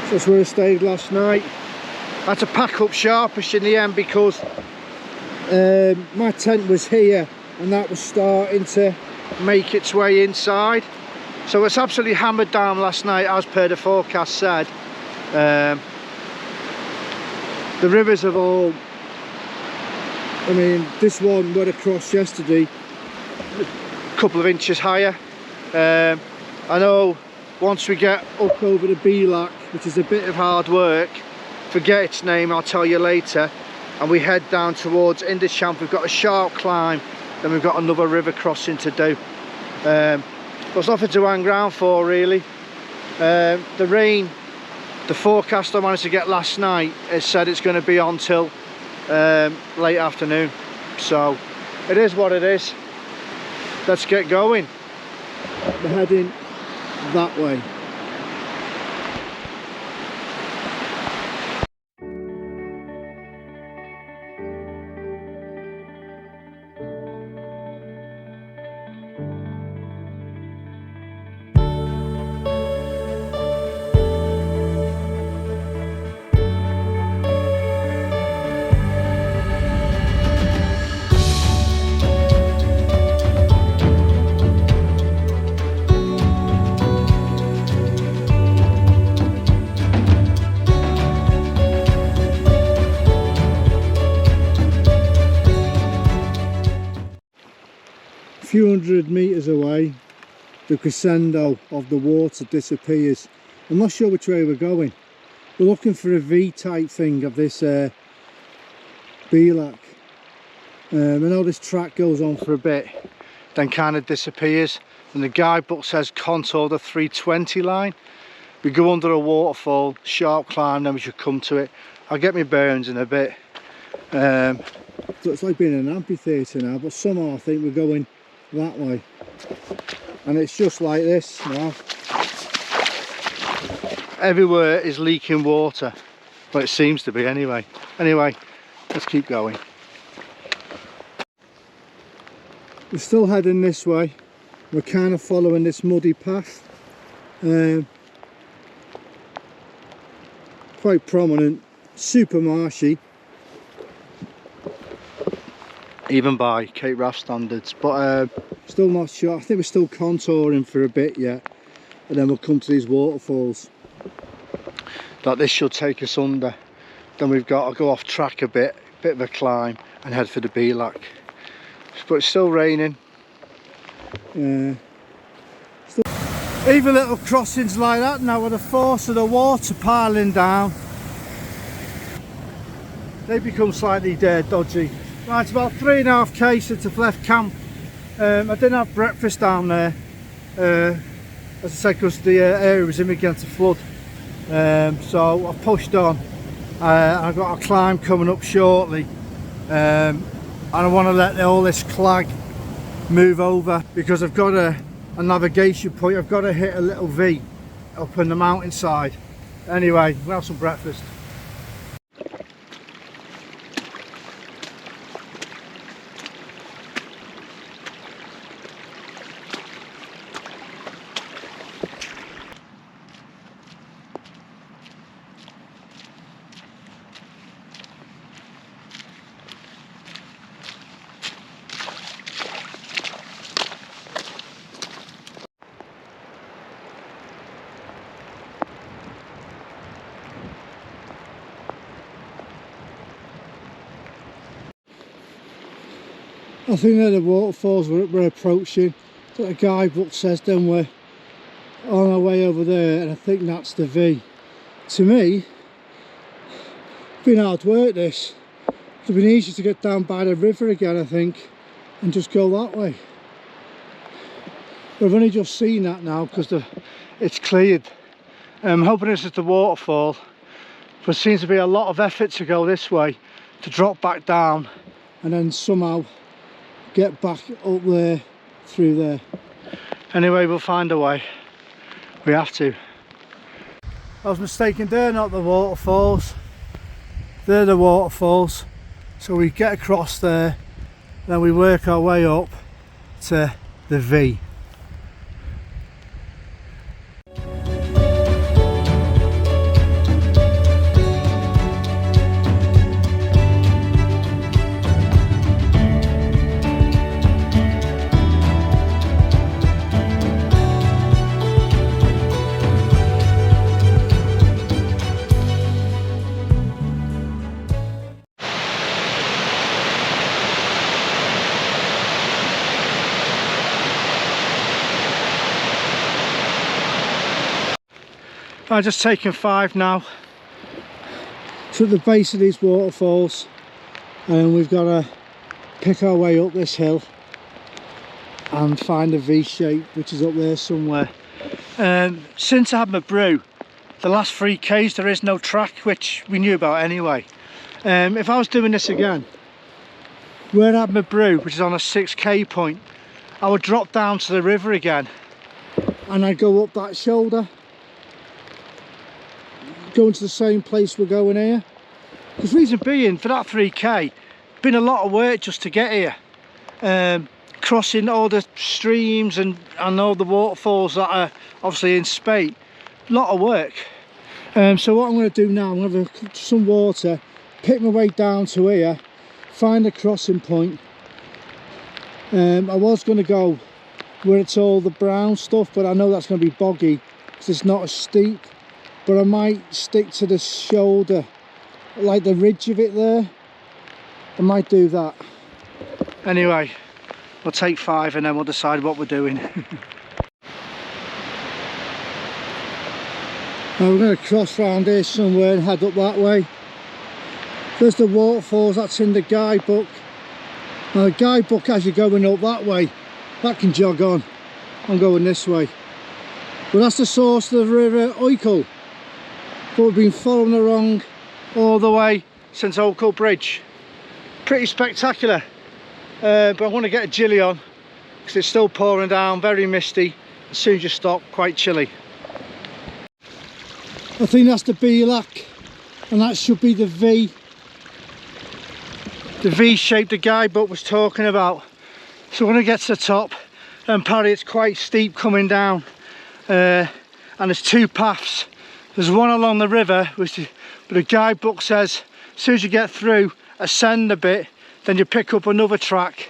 So that's where I stayed last night. I had to pack up sharpish in the end because my tent was here and that was starting to make its way inside. So it's absolutely hammered down last night, as per the forecast said. The rivers have all, I mean, this one went across yesterday a couple of inches higher. I know once we get up over the Beelach, which is a bit of hard work, forget its name, I'll tell you later, and we head down towards Inchnadamph, we've got a sharp climb, then we've got another river crossing to do. There's nothing to hang around for really. The rain, the forecast I managed to get last night, has said it's going to be on till late afternoon, so it is what it is. Let's get going. We're heading that way. A few hundred metres away, the crescendo of the water disappears. I'm not sure which way we're going. We're looking for a V type thing of this Beelach. I know this track goes on for a bit, then kind of disappears, and the guidebook says contour the 320 line. We go under a waterfall, sharp climb, then we should come to it. I'll get my bearings in a bit. So it's like being in an amphitheatre now, but somehow I think we're going that way, and it's just like this now. Everywhere is leaking water, but it seems to be anyway. Let's keep going. We're still heading this way. We're kind of following this muddy path, quite prominent, super marshy, even by Cape Wrath standards, but still not sure. I think we're still contouring for a bit yet, and then we'll come to these waterfalls that this should take us under. Then we've got to go off track a bit of a climb and head for the Beelach, but it's still raining. Even little crossings like that now, with the force of the water piling down, they become slightly dodgy. Right, it's about 3.5 km since I've left camp. I didn't have breakfast down there, as I said, because the area was beginning to flood. So I pushed on. I've got a climb coming up shortly, and I want to let all this clag move over, because I've got a navigation point. I've got to hit a little V up on the mountainside. Anyway, we'll have some breakfast. I think they're the waterfalls we're approaching. The guidebook says then we're on our way over there, and I think that's the V. To me, it's been hard work this. It would have been easier to get down by the river again, I think, and just go that way. But I've only just seen that now because it's cleared. I'm hoping this is the waterfall, but it seems to be a lot of effort to go this way, to drop back down and then somehow get back up there through there. Anyway, we'll find a way. We have to. I was mistaken, they're not the waterfalls, they're the waterfalls. So we get across there, then we work our way up to the V. I've just taken 5 now. So at the base of these waterfalls, and we've got to pick our way up this hill and find a V shape which is up there somewhere. Since I had my brew, the last 3 Ks there is no track, which we knew about anyway. If I was doing this again, where I had my brew, which is on a 6K point, I would drop down to the river again and I'd go up that shoulder, going to the same place we're going here. Because reason being, for that 3K, been a lot of work just to get here. Crossing all the streams and all the waterfalls that are obviously in spate. A lot of work. So what I'm going to do now, I'm going to have some water, pick my way down to here, find a crossing point. I was going to go where it's all the brown stuff, but I know that's going to be boggy because it's not as steep. But I might stick to the shoulder, like the ridge of it there. I might do that. Anyway, we'll take 5 and then we'll decide what we're doing. Now we're going to cross round here somewhere and head up that way. There's the waterfalls, that's in the guidebook. Now the guidebook has you going up that way, that can jog on. I'm going this way. But that's the source of the River Oykell. But we've been following along all the way since Oykell Bridge. Pretty spectacular. But I want to get a jilly on because it's still pouring down, very misty. As soon as you stop, quite chilly. I think that's the Belach, and that should be the V. The V shape the guidebook was talking about. So we're going to get to the top, and apparently it's quite steep coming down. And there's 2 paths. There's one along the river, but the guidebook says as soon as you get through, ascend a bit, then you pick up another track.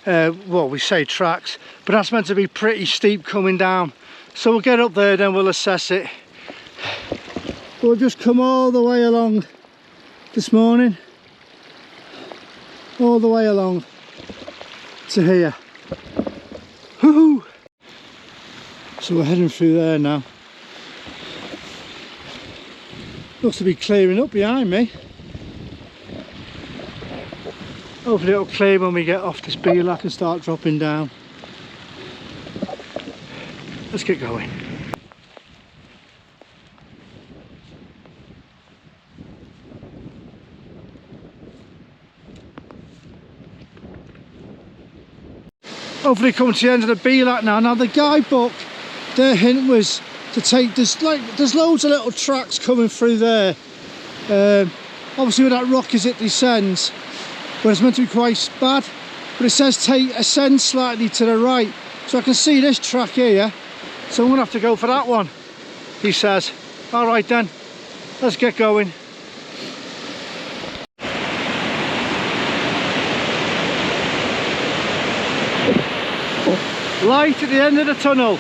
Well, we say tracks, but that's meant to be pretty steep coming down. So we'll get up there, then we'll assess it. But we've just come all the way along this morning, all the way along to here. Woohoo! So we're heading through there now. Looks to be clearing up behind me. Hopefully it'll clear when we get off this Belach and start dropping down. Let's get going. Hopefully coming to the end of the Belach now. Now the guidebook, their hint was to take, there's loads of little tracks coming through there. Obviously with that rock as it descends, but it's meant to be quite bad. But it says ascend slightly to the right. So I can see this track here. So I'm gonna have to go for that one, he says. All right then, let's get going. Light at the end of the tunnel.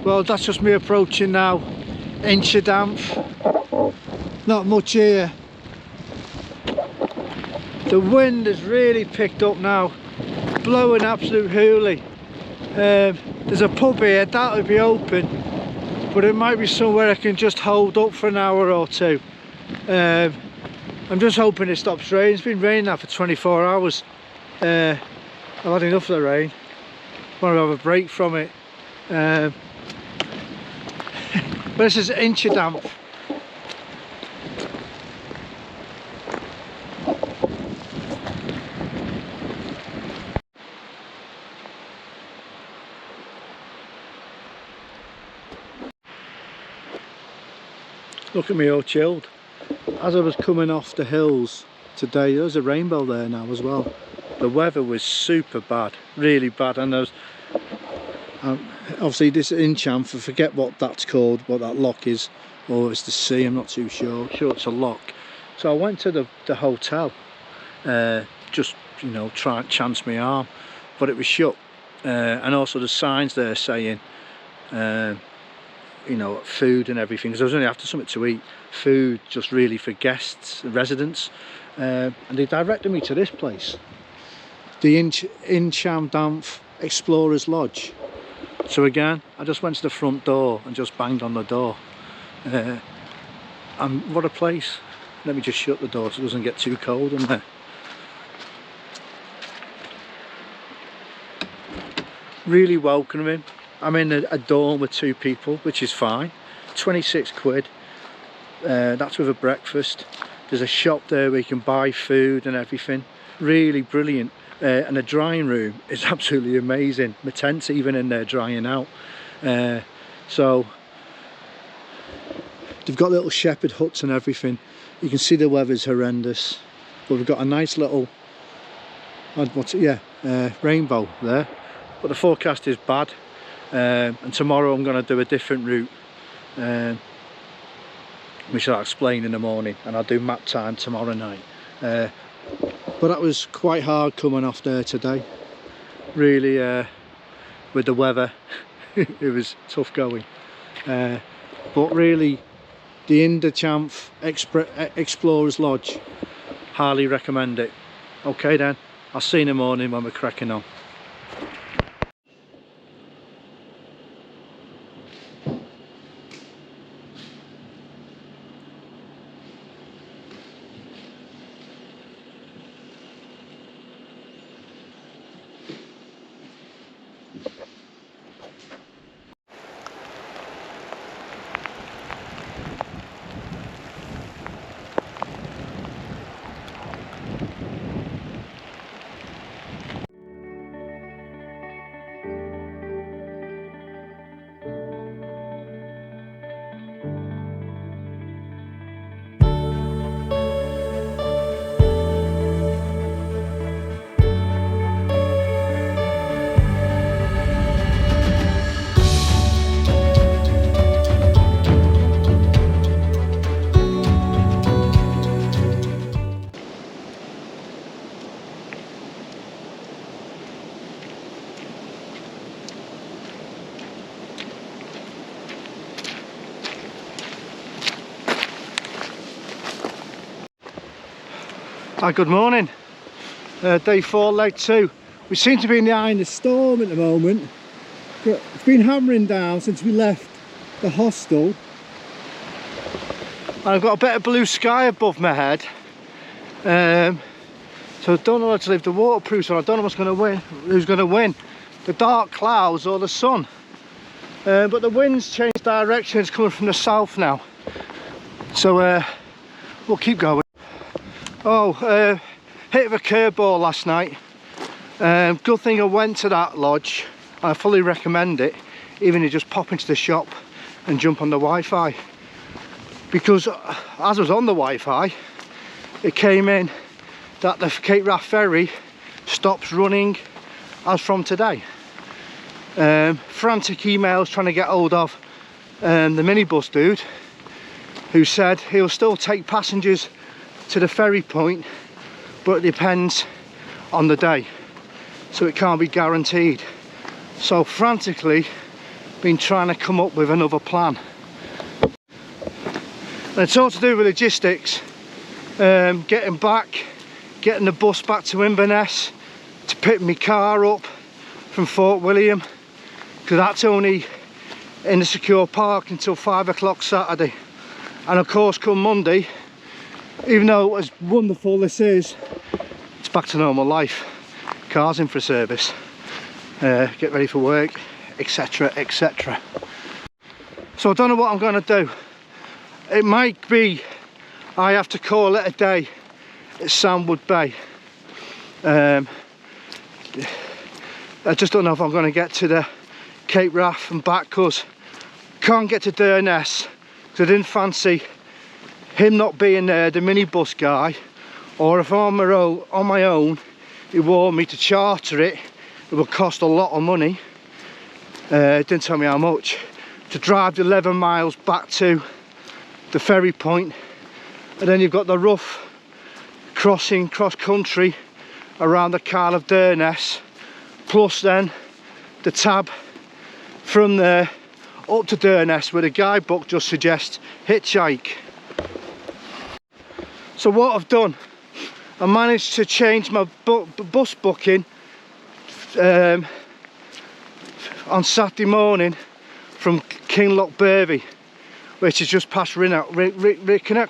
Well, that's just me approaching now Inchnadamph. Not much here. The wind has really picked up now, blowing absolute hooly. There's a pub here that would be open, but it might be somewhere I can just hold up for an hour or 2. I'm just hoping it stops raining. It's been raining now for 24 hours. I've had enough of the rain. I want to have a break from it. But this is Inchnadamph. Look at me all chilled. As I was coming off the hills, today. There's a rainbow there now as well. The weather was super bad, really bad, and there's obviously this Inchnadamph, I forget what that's called, what that loch is, or it's the sea, I'm not too sure. Sure it's a loch. So I went to the hotel, just, you know, try and chance my arm, but it was shut. And also the signs there saying, you know, food and everything, because I was only after something to eat. Food just really for guests, residents, and they directed me to this place, the Inchnadamph Explorers Lodge. So again, I just went to the front door and just banged on the door. And what a place. Let me just shut the door so it doesn't get too cold in there. Really welcoming. I'm in a dorm with 2 people, which is fine. 26 quid. That's with a breakfast. There's a shop there where you can buy food and everything. Really brilliant. And the drying room is absolutely amazing. My tent's even in there drying out. So they've got little shepherd huts and everything. You can see the weather's horrendous, but we've got a nice little rainbow there. But the forecast is bad, and tomorrow I'm going to do a different route, which I'll explain in the morning, and I'll do map time tomorrow night. But that was quite hard coming off there today, really, with the weather. It was tough going, but really the Inchnadamph Explorers Lodge, highly recommend it. Okay then, I'll see you in the morning when we're cracking on. Hi, good morning. Day 4, leg 2. We seem to be in the eye of the storm at the moment. But it's been hammering down since we left the hostel. And I've got a bit of blue sky above my head. So I don't know how to leave the waterproof, so I don't know what's going to win. Who's going to win? The dark clouds or the sun? But the wind's changed direction. It's coming from the south now. So we'll keep going. Oh, hit of a curveball last night. Good thing I went to that lodge. I fully recommend it, even if you just pop into the shop and jump on the Wi-Fi. Because as I was on the Wi-Fi, it came in that the Cape Wrath ferry stops running as from today. Frantic emails trying to get hold of the minibus dude, who said he'll still take passengers to the ferry point, but it depends on the day, so it can't be guaranteed. So frantically been trying to come up with another plan, and it's all to do with logistics, getting the bus back to Inverness to pick my car up from Fort William, because that's only in the secure park until 5 o'clock Saturday. And of course come Monday, even though as wonderful this is, it's back to normal life. Cars in for a service, get ready for work, etc, etc. So I don't know what I'm going to do. It might be I have to call it a day at Sandwood Bay. I just don't know if I'm going to get to the Cape Wrath and back, because I can't get to Durness, because I didn't fancy him not being there, the minibus guy, or if I'm on my own, he warned me to charter it. It would cost a lot of money. It didn't tell me how much. To drive the 11 miles back to the ferry point, and then you've got the rough crossing cross country around the Carl of Durness, plus then the tab from there up to Durness, where the guidebook just suggests hitchhike. So what I've done, I managed to change my bus booking on Saturday morning from Kinlochbervie, which is just past Rhiconich.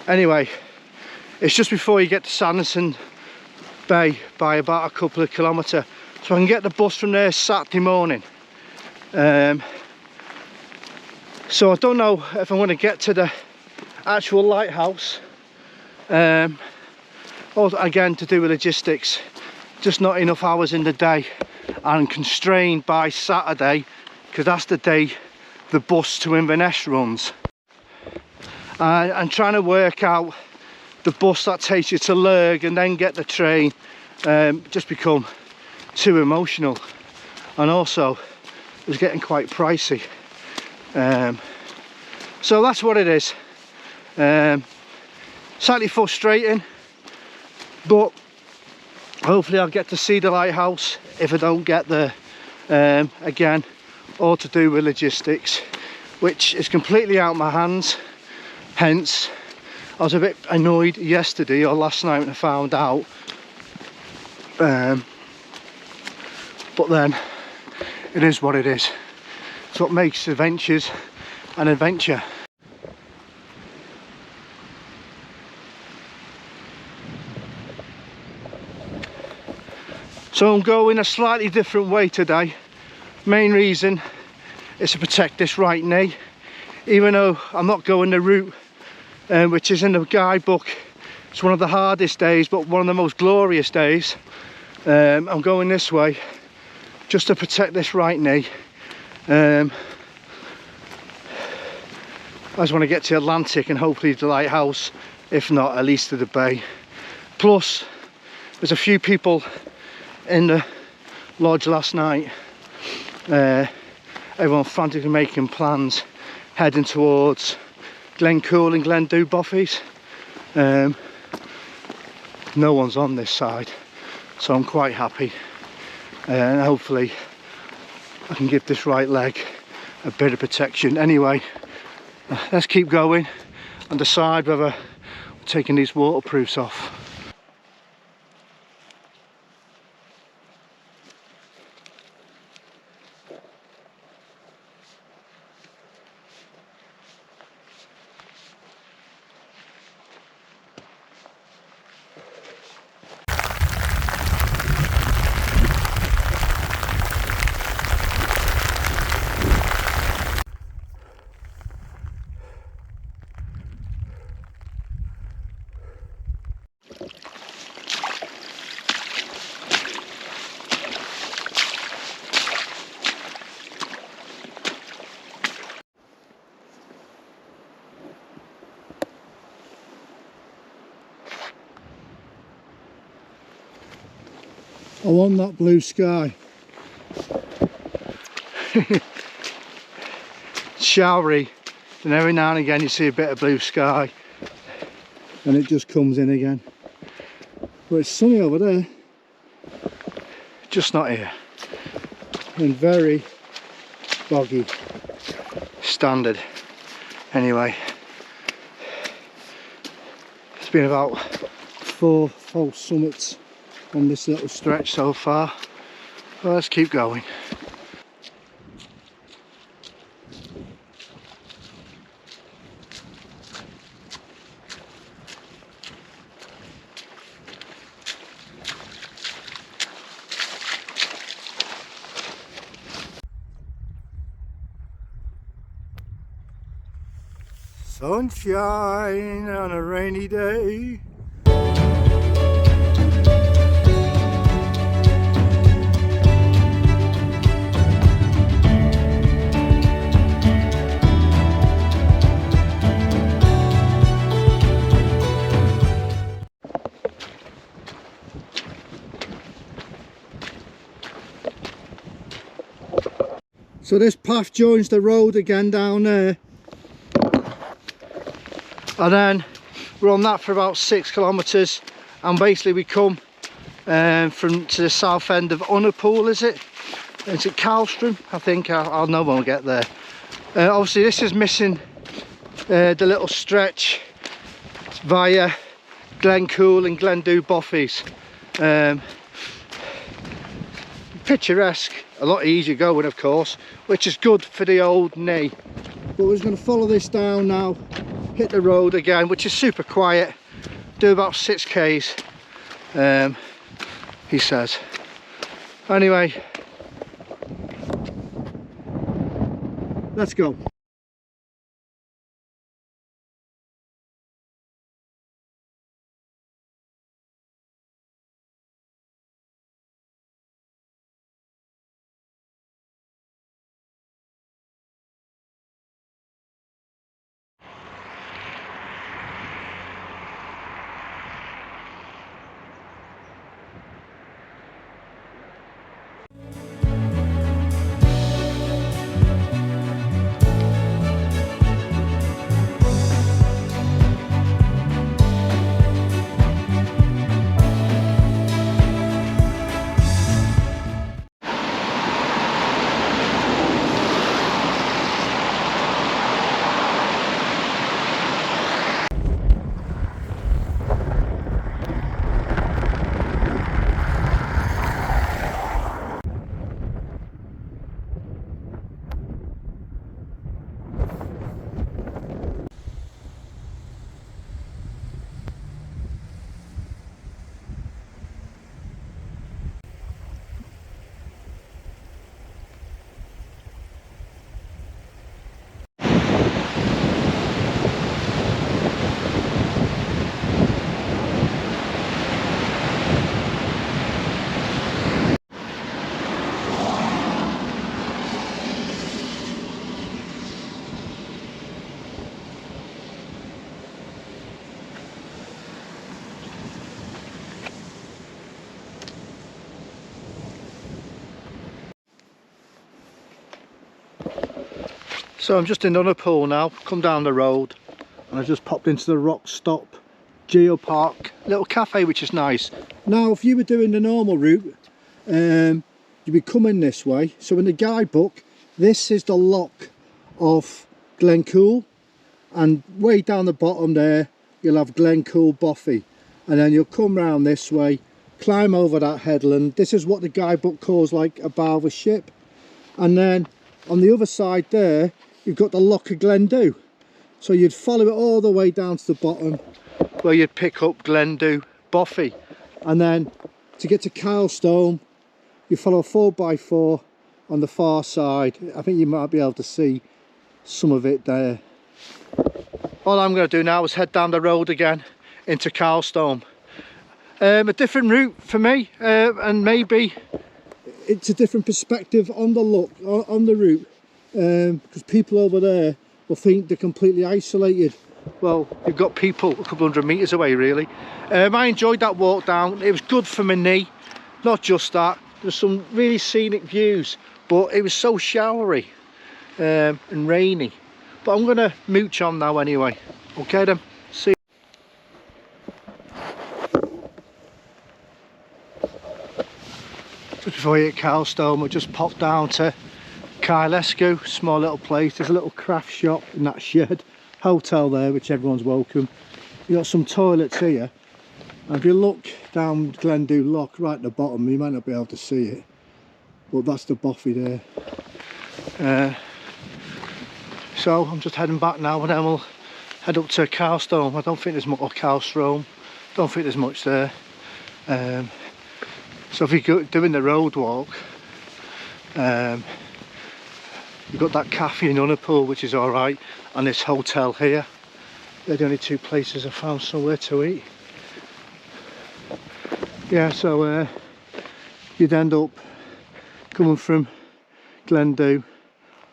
Anyway, it's just before you get to Sanderson Bay by about a couple of kilometres, so I can get the bus from there Saturday morning. So I don't know if I'm going to get to the actual lighthouse, or again to do with logistics, just not enough hours in the day, and constrained by Saturday because that's the day the bus to Inverness runs. And trying to work out the bus that takes you to Lurg and then get the train just become too emotional, and also it's getting quite pricey. So that's what it is. Slightly frustrating, but hopefully I'll get to see the lighthouse if I don't get there. Again, all to do with logistics, which is completely out of my hands. Hence, I was a bit annoyed yesterday or last night when I found out. But then, it is what it is. It's what makes adventures an adventure. So I'm going a slightly different way today. Main reason is to protect this right knee. Even though I'm not going the route which is in the guidebook, it's one of the hardest days but one of the most glorious days. I'm going this way just to protect this right knee. I just want to get to Atlantic and hopefully the lighthouse, if not at least to the bay. Plus there's a few people in the lodge last night, everyone frantically making plans heading towards Glencool and Glenduboffies. No one's on this side, so I'm quite happy, and hopefully I can give this right leg a bit of protection. Anyway, let's keep going and decide whether we're taking these waterproofs off. I want that blue sky. Showery, and every now and again you see a bit of blue sky and it just comes in again. But it's sunny over there, just not here, and very boggy. Standard. Anyway, it's been about 4 false summits on this little stretch so far. Well, let's keep going. Sunshine on a rainy day. So this path joins the road again down there, and then we're on that for about 6 kilometres, and basically we come from to the south end of Unapool. Is it Kylestrome? I think I'll know when we get there. Obviously this is missing the little stretch via Glencool and Glendhu boffies. Picturesque, a lot easier going of course, which is good for the old knee. But we're just going to follow this down now, hit the road again, which is super quiet, do about 6 k's, he says. Anyway, let's go. So I'm just in Unapool now, come down the road, and I just popped into the Rock Stop Geopark little cafe, which is nice. Now if you were doing the normal route, you'd be coming this way. So in the guidebook, this is the lock of Glencool, and way down the bottom there you'll have Glencool Boffey, and then you'll come round this way, climb over that headland. This is what the guidebook calls like a bow of a ship, and then on the other side there you've got the Loch of Glendhu. So you'd follow it all the way down to the bottom where you'd pick up Glendhu Boffey, and then to get to Kylestrome you follow a 4x4 on the far side. I think you might be able to see some of it there. All I'm going to do now is head down the road again into Kylestrome. A different route for me, and maybe it's a different perspective on the look on the route, because people over there will think they're completely isolated. Well, you've got people a couple hundred metres away really. I enjoyed that walk down. It was good for my knee. Not just that, there's some really scenic views, but it was so showery and rainy. But I'm going to mooch on now anyway. Okay then, see you. Just before you hit Kylestrome, we just popped down to Kylestrome, small little place. There's a little craft shop in that shed, hotel there, which everyone's welcome. You've got some toilets here, and if you look down Glendhu Loch right at the bottom, you might not be able to see it, but that's the Boffey there. So I'm just heading back now, and then we'll head up to Kylestrome. I don't think there's much, or Kylestrome, don't think there's much there. So if you're doing the road walk, you've got that cafe in Unapool, which is alright, and this hotel here. They're the only two places I found somewhere to eat. Yeah, so you'd end up coming from Glendhu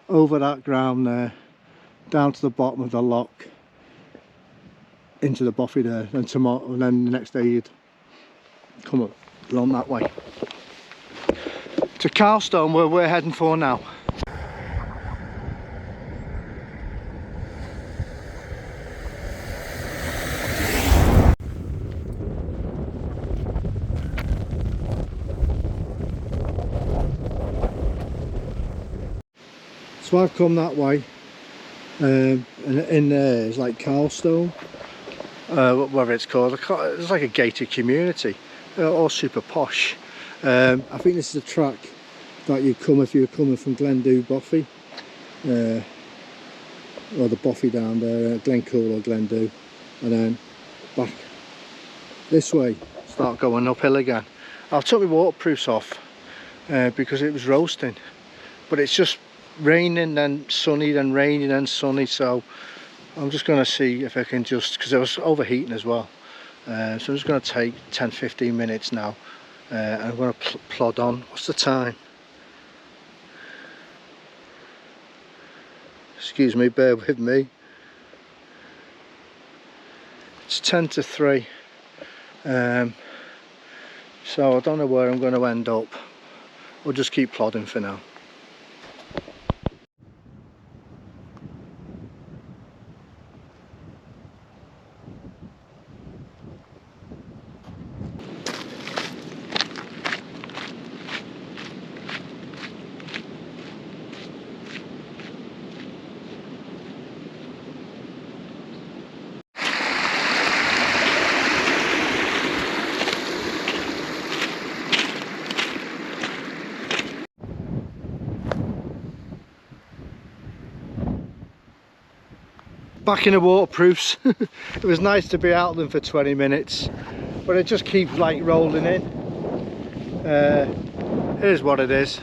over that ground there, down to the bottom of the loch, into the Boffey there, and tomorrow, and then the next day you'd come up along that way to Kylestrome, where we're heading for now. So I've come that way, and in there is like Kylestrome, whatever it's called. It's like a gated community, all super posh. I think this is a track that you'd come if you were coming from Glendu Boffey, or the Boffey down there, Glencool or Glendu, and then back this way, start going uphill again. I took my waterproofs off because it was roasting, but it's just raining then sunny, then raining then sunny, so I'm just going to see if I can just, because I was overheating as well, so I'm just going to take 10-15 minutes now, and I'm going to plod on. What's the time? Excuse me, bear with me. It's 10 to 3, so I don't know where I'm going to end up. We'll just keep plodding for now. Back in the waterproofs. It was nice to be out of them for 20 minutes, but it just keeps like rolling in. Here's what it is.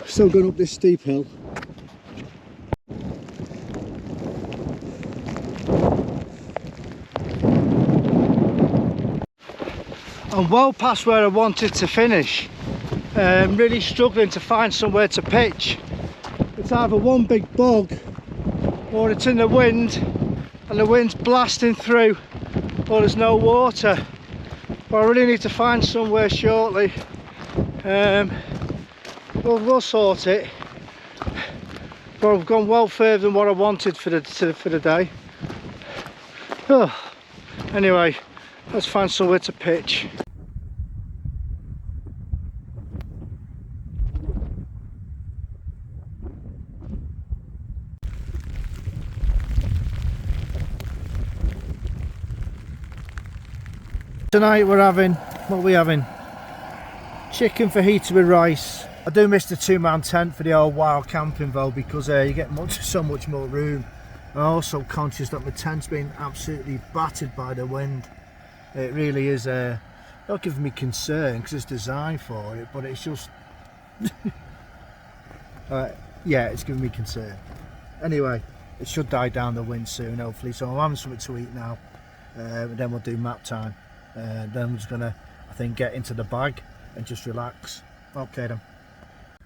Still going up this steep hill. I'm well past where I wanted to finish. Really struggling to find somewhere to pitch. It's either one big bog, or it's in the wind and the wind's blasting through, or there's no water. But I really need to find somewhere shortly. We'll sort it. But I've gone well further than what I wanted for the day. Oh, anyway, let's find somewhere to pitch. Tonight we're having, what are we having? Chicken fajita with rice. I do miss the 2-man tent for the old wild camping though, because you get so much more room. I'm also conscious that my tent's been absolutely battered by the wind. It really is not giving me concern because it's designed for it, but it's just yeah, it's giving me concern. Anyway, it should die down the wind soon hopefully, so I'm having something to eat now, and then we'll do map time. Then I'm just gonna, I think, get into the bag and just relax. Okay then.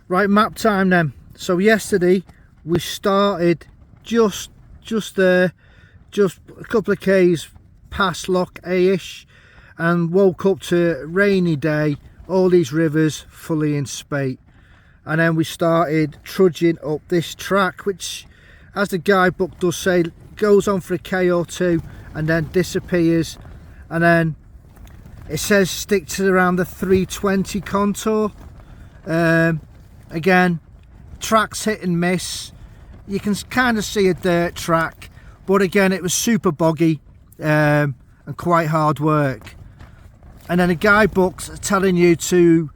Right, map time then. So yesterday we started just a couple of k's past Loch Inchard and woke up to a rainy day, all these rivers fully in spate, and then we started trudging up this track, which, as the guidebook does say, goes on for a k or two and then disappears, and then it says stick to around the 320 contour. Again, track's hit and miss. You can kind of see a dirt track, but again it was super boggy and quite hard work. And then the guidebook's telling you to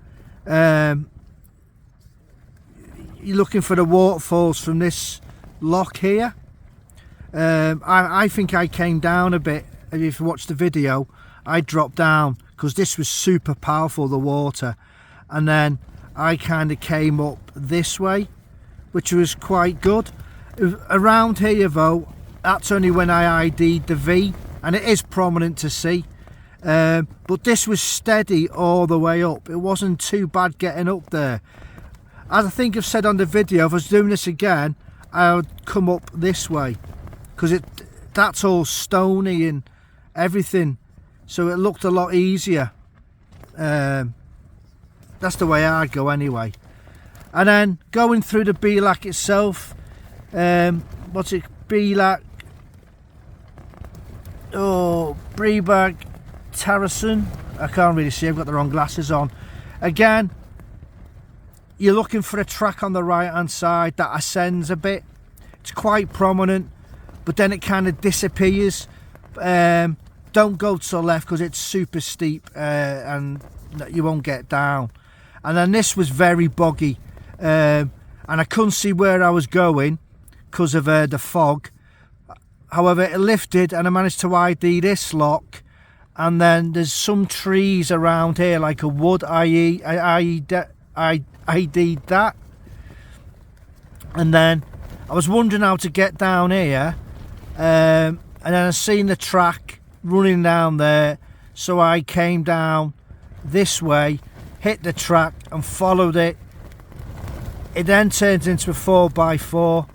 you're looking for the waterfalls from this loch here. I think I came down a bit. If you watch the video, I dropped down because this was super powerful, the water, and then I kind of came up this way, which was quite good. Around here though, that's only when I ID'd the V, and it is prominent to see, but this was steady all the way up. It wasn't too bad getting up there. As I think I've said on the video, if I was doing this again, I would come up this way, because that's all stony and everything, so it looked a lot easier. That's the way I go anyway. And then going through the Belach itself, what's it, Belach, oh, Breebag Terracin, I can't really see, I've got the wrong glasses on. Again, you're looking for a track on the right hand side that ascends a bit. It's quite prominent, but then it kind of disappears. Don't go to the left because it's super steep and you won't get down. And then this was very boggy, and I couldn't see where I was going because of the fog. However, it lifted and I managed to ID this lock, and then there's some trees around here like a wood. I ID'd that, and then I was wondering how to get down here, and then I seen the track running down there, so I came down this way, hit the track and followed it. It then turns into a 4x4.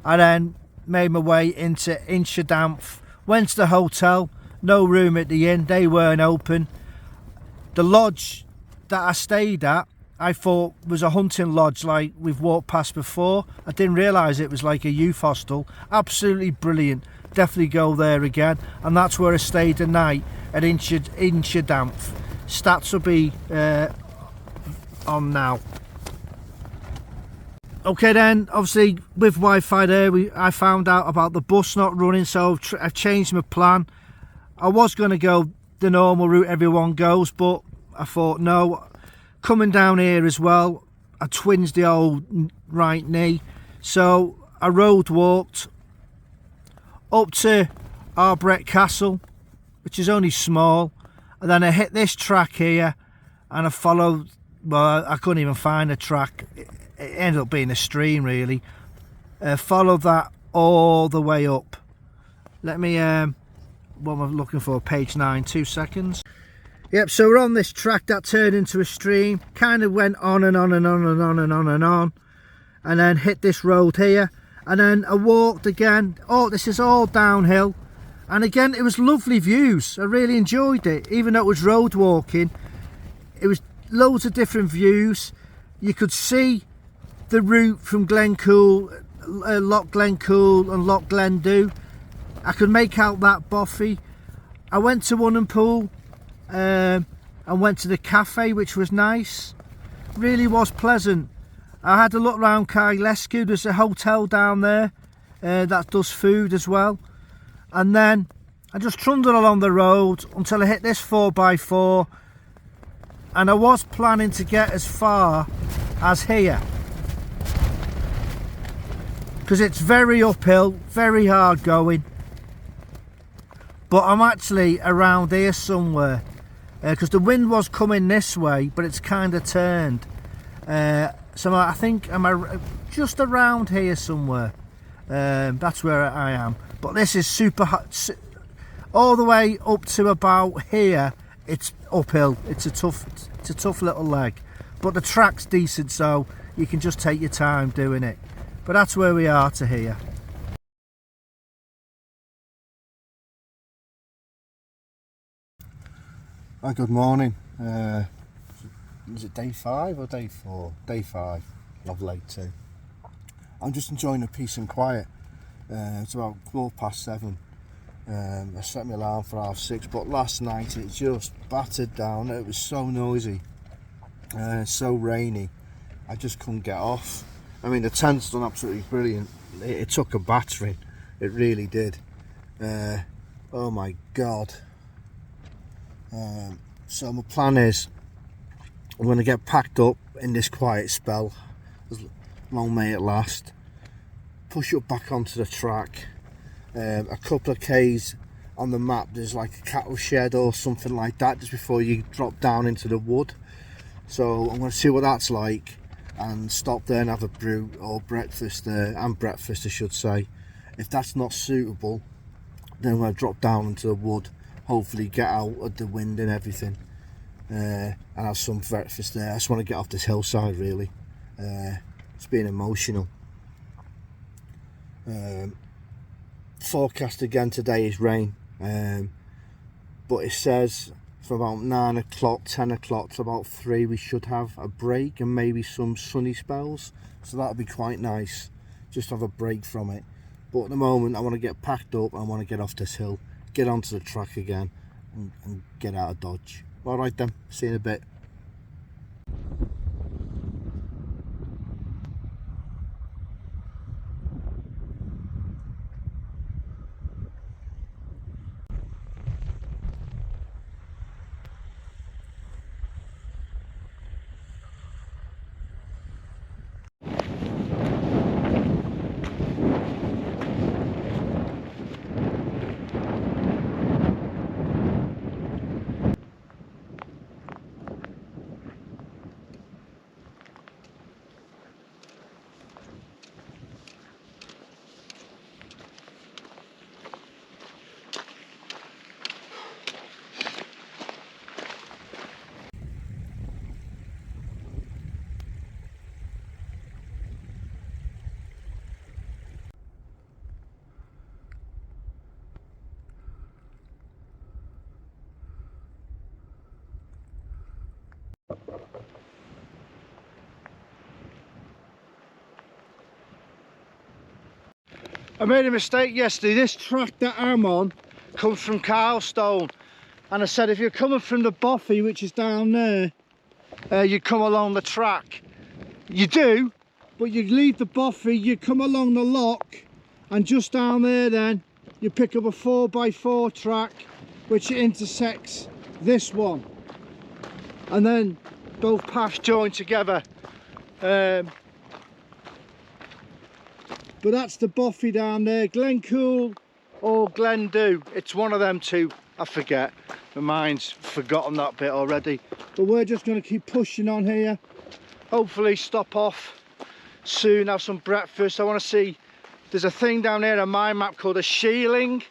I then made my way into Inchnadamph, went to the hotel, no room at the inn, they weren't open. The lodge that I stayed at, I thought was a hunting lodge like we've walked past before. I didn't realise it was like a youth hostel. Absolutely brilliant, definitely go there again. And that's where I stayed the night at Inchnadamph. Stats will be on now. Okay then, obviously with Wi-Fi there, I found out about the bus not running, so I've changed my plan. I was going to go the normal route everyone goes, but I thought no, coming down here as well, I twinged the old right knee, so I road walked up to Arbret Castle, which is only small, and then I hit this track here and I followed. Well, I couldn't even find a track, it ended up being a stream really. Followed that all the way up. Let me what am I looking for? Page 9, 2 seconds. Yep, so we're on this track that turned into a stream, kind of went on and on and on and on and on and on, and then hit this road here, and then I walked again. Oh, this is all downhill, and again it was lovely views. I really enjoyed it, even though it was road walking. It was loads of different views. You could see the route from Glencool, Loch Glencool and Loch Glendu. I could make out that bothy. I went to Unapool and went to the cafe, which was nice. Really was pleasant. I had a look around Kylestrome. There's a hotel down there that does food as well. And then I just trundled along the road until I hit this 4x4, and I was planning to get as far as here because it's very uphill, very hard going, but I'm actually around here somewhere because the wind was coming this way, but it's kind of turned, so I think I'm just around here somewhere. That's where I am, but this is super hot. All the way up to about here it's uphill. It's a tough little leg, but the track's decent, so you can just take your time doing it. But that's where we are to here. Hi, good morning. Is it day 5 or day 4? Day 5. Love late too. I'm just enjoying the peace and quiet. It's about 7:15. I set my alarm for 6:30, but last night it just battered down. It was so noisy, so rainy, I just couldn't get off. I mean, the tent's done absolutely brilliant. It took a battering, it really did. Oh my god. So my plan is I'm going to get packed up in this quiet spell, as long may it last, push up back onto the track. A couple of k's on the map there's like a cattle shed or something like that just before you drop down into the wood, so I'm going to see what that's like and stop there and have a brew or breakfast there, and breakfast I should say. If that's not suitable, then I'm going to drop down into the wood, hopefully get out of the wind and everything, and have some breakfast there. I just want to get off this hillside really. It's been emotional. Forecast again today is rain, but it says from about 9 o'clock, 10 o'clock to about 3 we should have a break and maybe some sunny spells, so that'll be quite nice, just have a break from it. But at the moment I want to get packed up, I want to get off this hill, get onto the track again and get out of Dodge. Alright then, see you in a bit. I made a mistake yesterday. This track that I'm on comes from Kylestrome, and I said if you're coming from the Boffey, which is down there, you come along the track. You do, but you leave the Boffey, you come along the loch, and just down there then you pick up a 4x4 track which intersects this one, and then both paths join together. But that's the Boffey down there, Glencool or Glendu. It's one of them two, I forget. My mind's forgotten that bit already. But we're just going to keep pushing on here. Hopefully stop off soon, have some breakfast. I want to see, there's a thing down there on my map called a shealing.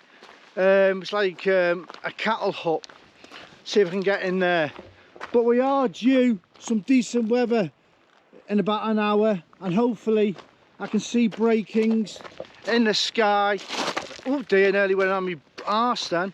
It's like a cattle hut. See if I can get in there. But we are due some decent weather in about an hour, and hopefully I can see breakings in the sky. Oh dear, nearly went on my arse then.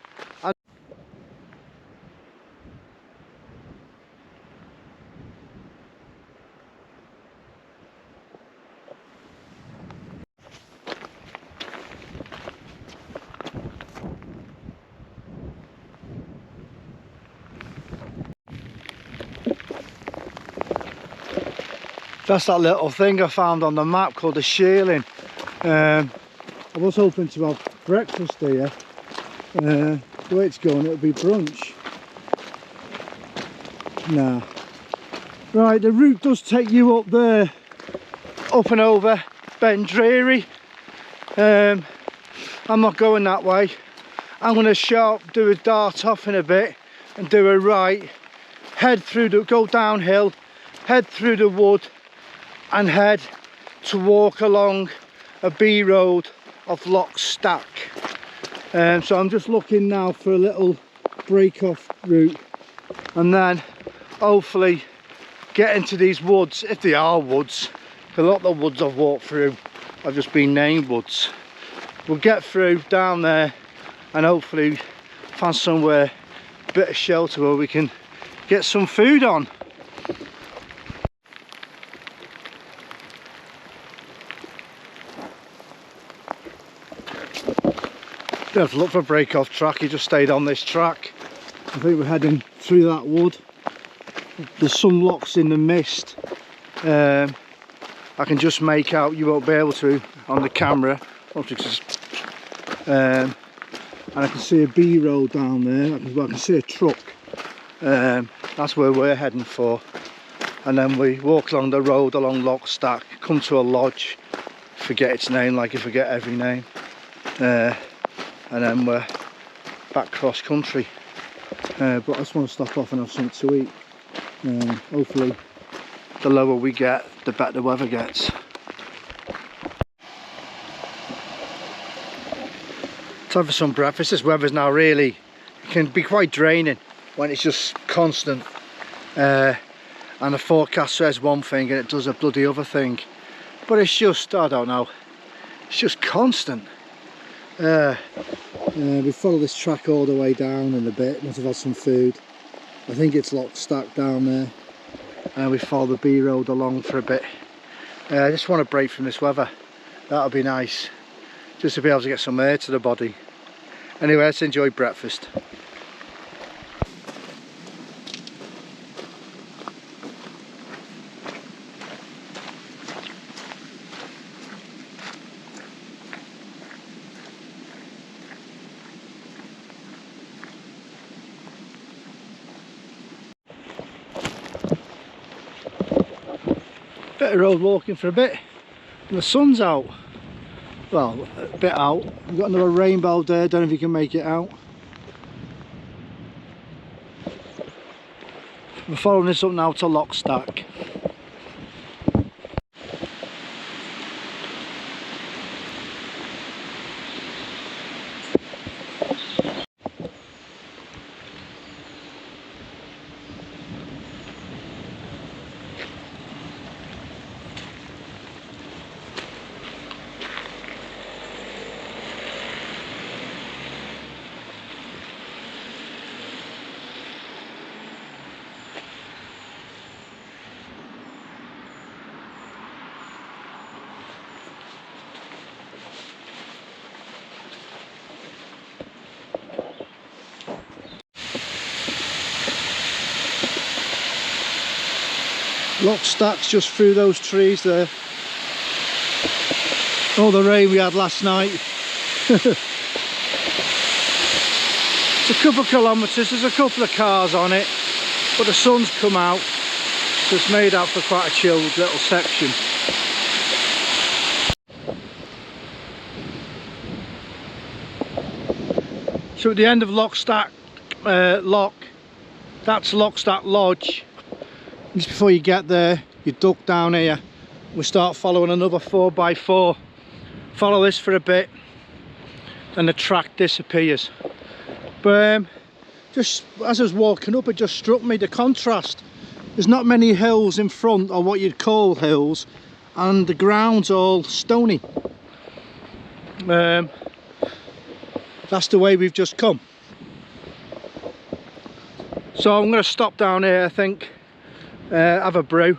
That's that little thing I found on the map called a shealing. I was hoping to have breakfast here. The way it's going, it'll be brunch. Nah. Right, the route does take you up there, up and over Ben Dreary. I'm not going that way. I'm going to do a dart off in a bit and do a right, head through go downhill, head through the wood, and head to walk along a B road of Loch Stack. So I'm just looking now for a little break off route, and then hopefully get into these woods, if they are woods. A lot of the woods I've walked through have just been named woods. We'll get through down there and hopefully find somewhere, a bit of shelter where we can get some food on. Didn't have to look for a break off track, he just stayed on this track. I think we're heading through that wood. There's some lochs in the mist. I can just make out, you won't be able to on the camera. And I can see a B road down there. I can see a truck. That's where we're heading for. And then we walk along the road along Loch Stack, come to a lodge, forget its name like you forget every name. And then we're back cross country. But I just want to stop off and have something to eat. Hopefully the lower we get, the better the weather gets. Time for some breakfast. This weather's now really, it can be quite draining when it's just constant. And the forecast says one thing and it does a bloody other thing. But it's just, I don't know, it's just constant. We follow this track all the way down in a bit, must have had some food. I think it's Loch Stack down there. And we follow the B road along for a bit. I just want a break from this weather. That'll be nice, just to be able to get some air to the body. Anyway, let's enjoy breakfast. Bit of road walking for a bit, and the sun's out. Well, a bit out. We've got another rainbow there, don't know if you can make it out. We're following this up now to Loch Stack. Loch stacks just through those trees there. All the rain we had last night. It's a couple of kilometres, there's a couple of cars on it, but the sun's come out, so it's made up for quite a chilled little section. So at the end of Lochstack Loch, that's Lochstack Lodge. Just before you get there, you duck down here. We start following another 4x4. Follow this for a bit, and the track disappears. But just as I was walking up, it just struck me the contrast. There's not many hills in front, or what you'd call hills, and the ground's all stony. That's the way we've just come. So I'm going to stop down here, I think, have a brew.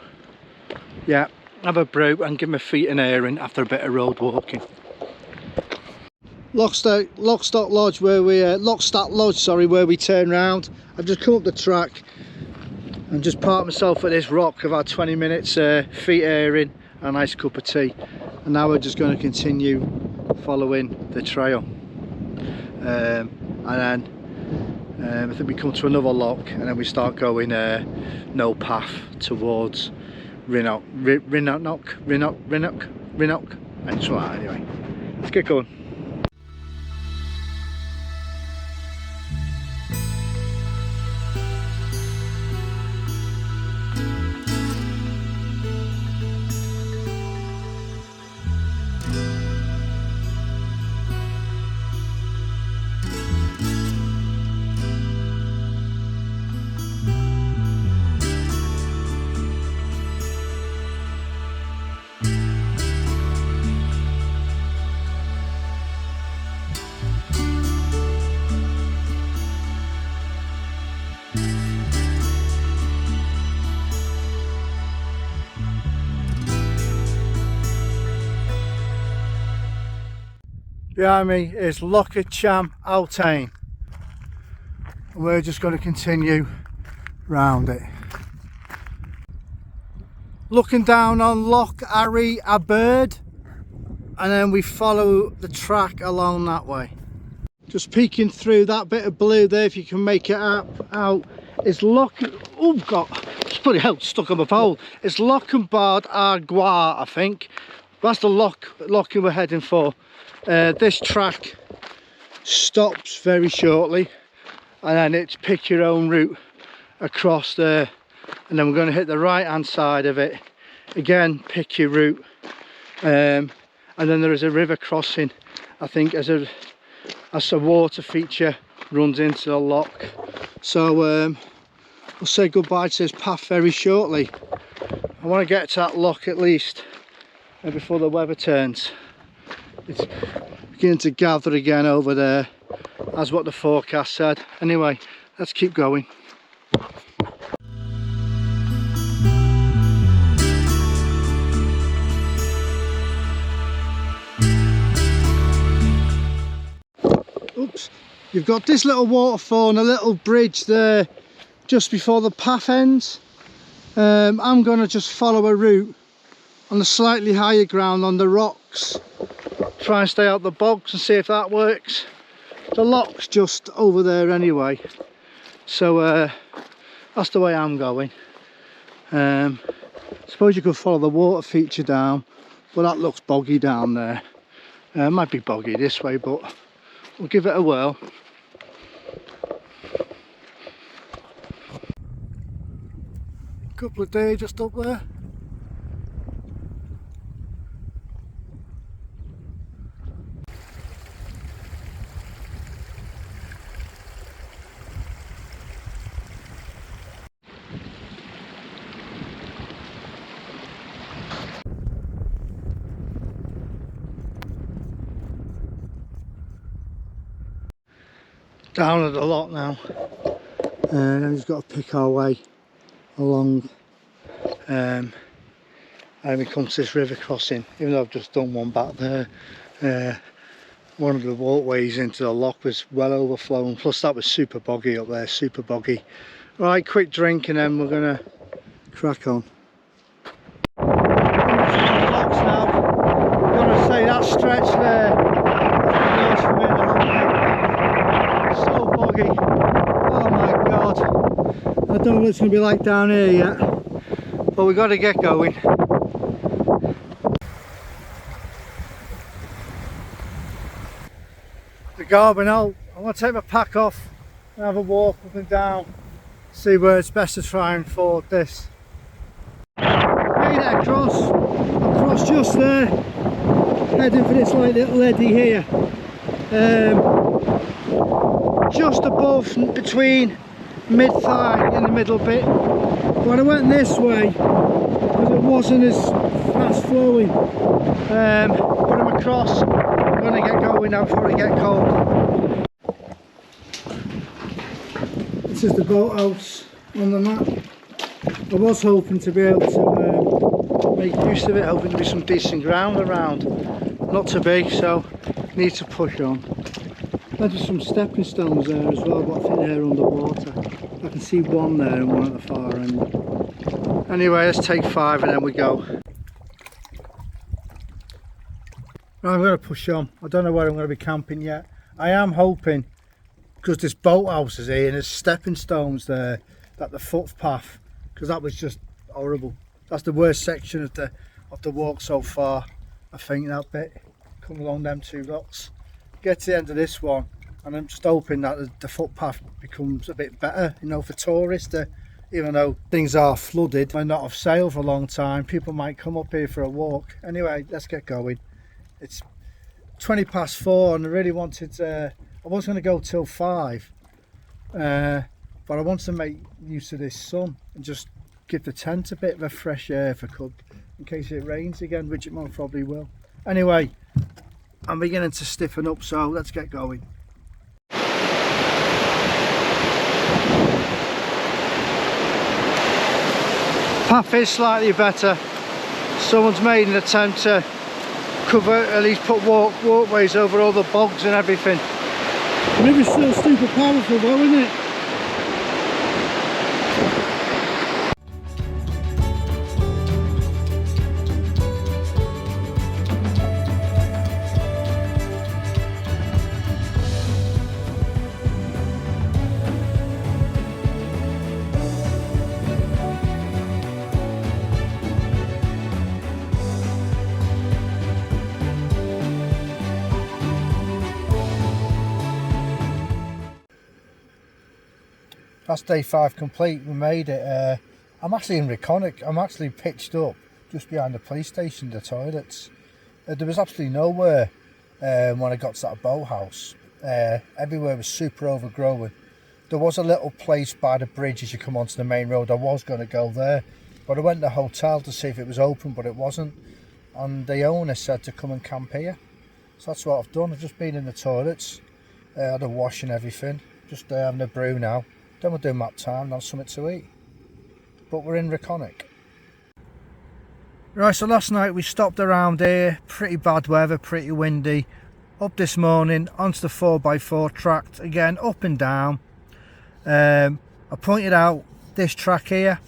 Yeah, have a brew and give my feet an airing after a bit of road walking. Lochstack Lodge, where we Lochstack Lodge, sorry, where we turn round. I've just come up the track and just parked myself at this rock. I've had 20 minutes feet airing and a nice cup of tea, and now we're just going to continue following the trail. And then I think we come to another loch, and then we start going no path towards Rhiconich, and so on. Anyway, let's get going. Behind me is Loch Inchard, and we're just going to continue round it. Looking down on Loch Inchard, and then we follow the track along that way. Just peeking through that bit of blue there, if you can make it out, is Loch... Oh God, it's bloody hell stuck on my pole. It's Loch Inchard, I think. That's the loch we're heading for. This track stops very shortly, and then it's pick your own route across there, and then we're going to hit the right hand side of it again, pick your route, and then there is a river crossing, I think, as a water feature runs into the loch. So we'll say goodbye to this path very shortly. I want to get to that loch at least before the weather turns. It's beginning to gather again over there, as what the forecast said. Anyway, let's keep going. Oops, you've got this little waterfall and a little bridge there just before the path ends. I'm going to just follow a route on the slightly higher ground on the rocks, try and stay out the bogs and see if that works. The loch's just over there anyway, so that's the way I'm going. Suppose you could follow the water feature down, but that looks boggy down there. It might be boggy this way, but we'll give it a whirl. Couple of days just up there. Down at the loch now, and then we've got to pick our way along, and we come to this river crossing. Even though I've just done one back there, one of the walkways into the loch was well overflown, plus that was super boggy up there, super boggy. Right, quick drink and then we're gonna crack on. stretch there. That's the worst for me, the whole so boggy. Oh my god. I don't know what it's going to be like down here yet, but we've got to get going. The Garbin out. I'm going to take my pack off and have a walk up and down, see where it's best to try and ford this. Made it across just there, heading for this like little eddy here, just above, between mid-thigh in the middle bit. But I went this way because it wasn't as fast flowing, but I'm across. I'm going to get going now before I get cold. This is the boathouse on the map. I was hoping to be able to make use of it, hoping to be some decent ground around. Not to be, so need to push on. There's some stepping stones there as well, but I think they're underwater. I can see one there and one at the far end. Anyway, let's take 5 and then we go. Right, I'm going to push on. I don't know where I'm going to be camping yet. I am hoping, because this boathouse is here and there's stepping stones there, that the footpath, because that was just horrible. That's the worst section of the walk so far. I think that bit, come along them 2 rocks, get to the end of this one, and I'm just hoping that the footpath becomes a bit better, you know, for tourists. Even though things are flooded, might not have sailed for a long time, people might come up here for a walk. Anyway, let's get going. It's 4:20 and I really wanted I was going to go till 5, but I want to make use of this sun and just give the tent a bit of a fresh air if I could, in case it rains again, which it most probably will. Anyway, I'm beginning to stiffen up, so let's get going. Path is slightly better. Someone's made an attempt to cover, at least put walkways over all the bogs and everything. The river's still super powerful though, isn't it? That's day 5 complete. We made it. I'm actually in Rhiconich. I'm actually pitched up just behind the police station, the toilets. There was absolutely nowhere when I got to that boathouse. Everywhere was super overgrown. There was a little place by the bridge as you come onto the main road. I was going to go there, but I went to the hotel to see if it was open, but it wasn't. And the owner said to come and camp here. So that's what I've done. I've just been in the toilets, had a wash and everything. Just having a brew now. Then we'll do map time, then something to eat. But we're in Rhiconich. Right, so last night we stopped around here. Pretty bad weather, pretty windy. Up this morning, onto the 4x4 track. Again, up and down. I pointed out this track here.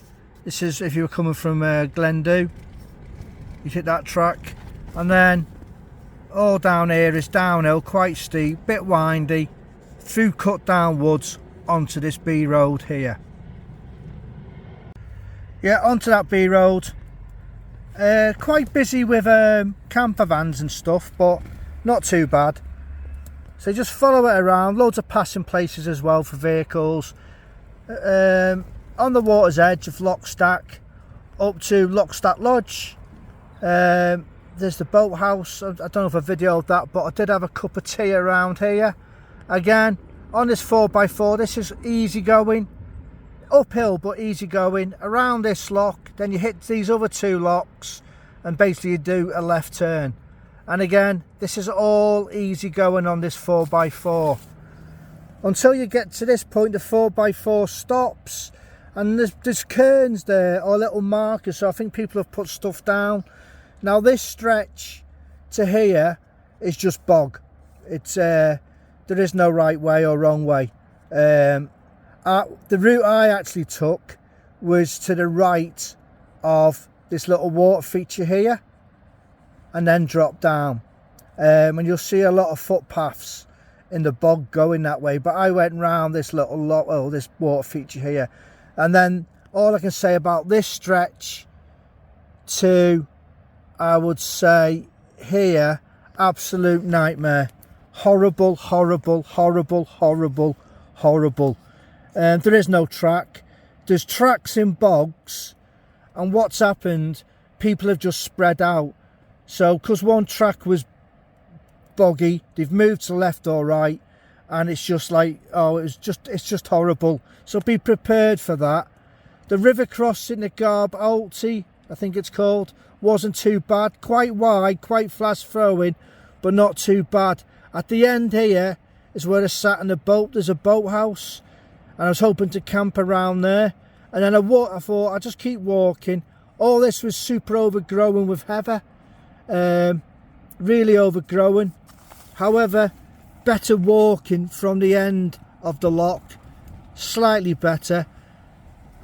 This is if you were coming from Glendu. You hit that track. And then all down here is downhill, quite steep, bit windy. Through cut down woods. Onto this B road here. Yeah, onto that B road. Quite busy with camper vans and stuff, but not too bad. So just follow it around. Loads of passing places as well for vehicles. On the water's edge of Lochstack, up to Lochstack Lodge. There's the boathouse. I don't know if I videoed that, but I did have a cup of tea around here. Again, on this 4x4, this is easy going, uphill but easy going, around this loch, then you hit these other 2 lochs and basically you do a left turn. And again, this is all easy going on this 4x4. Until you get to this point, the 4x4 stops and there's cairns there, or little markers, so I think people have put stuff down. Now this stretch to here is just bog. It's there is no right way or wrong way. The route I actually took was to the right of this little water feature here and then drop down. and you'll see a lot of footpaths in the bog going that way, but I went round this little this water feature here, and then all I can say about this stretch to, I would say here, absolute nightmare. Horrible, horrible, horrible, horrible, horrible. There is no track. There's tracks in bogs, and what's happened, people have just spread out. So because one track was boggy, they've moved to left or right, and it's just like, oh, it's just horrible. So be prepared for that. The river crossing, the Garb Alty, I think it's called, wasn't too bad. Quite wide, quite fast throwing, but not too bad. At the end here is where I sat in the boat. There's a boathouse, and I was hoping to camp around there. And then I thought I'd just keep walking. All this was super overgrown with heather, really overgrown. However, better walking from the end of the loch, slightly better.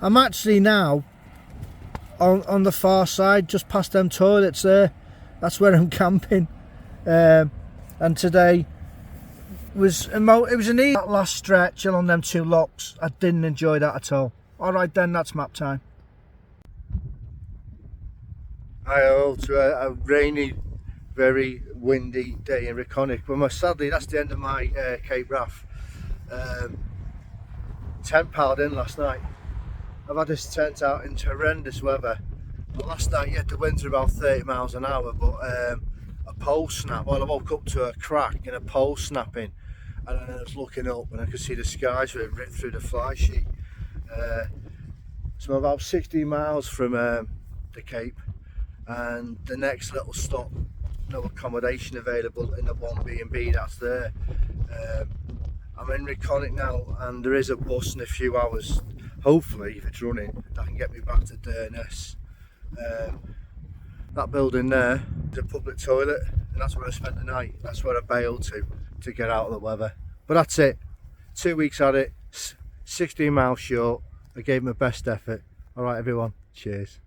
I'm actually now on the far side, just past them toilets there. That's where I'm camping. And today was an easy. That last stretch along them two lochs, I didn't enjoy that at all. Alright then, that's map time. Hi all to a rainy, very windy day in Rhiconich, but sadly that's the end of my Cape Wrath. Tent piled in last night. I've had this tent out in horrendous weather. But last night, yeah, the winds were about 30 miles an hour, but a pole snap. Well, I woke up to a crack and a pole snapping, and then I was looking up and I could see the skies were ripped through the fly sheet. So I'm about 16 miles from the Cape, and the next little stop, no accommodation available in the one B&B that's there. I'm in Rhiconich now, and there is a bus in a few hours. Hopefully, if it's running, that can get me back to Durness. That building there is a public toilet, and that's where I spent the night. That's where I bailed to get out of the weather. But that's it. 2 weeks at it, 16 miles short. I gave my best effort. All right, everyone. Cheers.